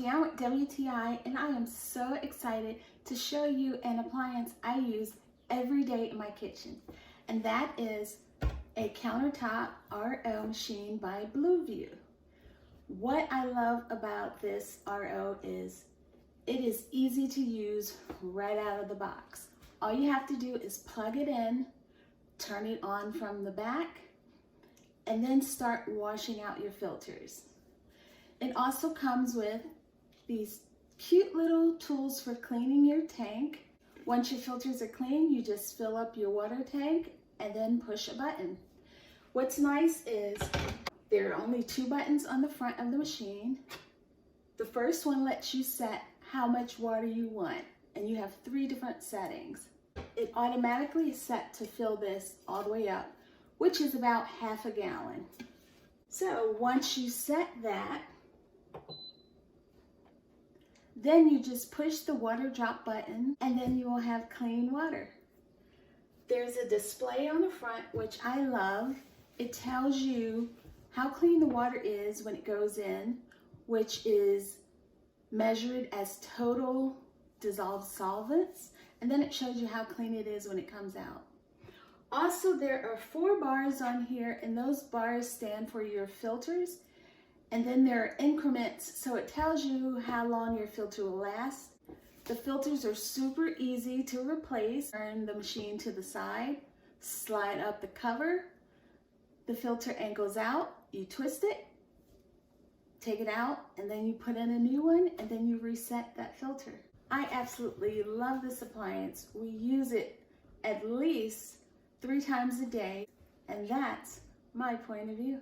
Deanne with WTI, and I am so excited to show you an appliance I use every day in my kitchen, and that is a countertop RO machine by Bluevua. What I love about this RO is it is easy to use right out of the box. All you have to do is plug it in, turn it on from the back, and then start washing out your filters. It also comes with these cute little tools for cleaning your tank. Once your filters are clean, you just fill up your water tank and then push a button. What's nice is there are only 2 buttons on the front of the machine. The first one lets you set how much water you want, and you have 3 different settings. It automatically is set to fill this all the way up, which is about half a gallon. So once you set that, then you just push the water drop button and then you will have clean water. There's a display on the front, which I love. It tells you how clean the water is when it goes in, which is measured as total dissolved solvents, and then it shows you how clean it is when it comes out. Also, there are 4 bars on here, and those bars stand for your filters, and then there are increments, so it tells you how long your filter will last. The filters are super easy to replace. Turn the machine to the side, slide up the cover, the filter angles out, you twist it, take it out, and then you put in a new one, and then you reset that filter. I absolutely love this appliance. We use it at least 3 times a day, and that's my point of view.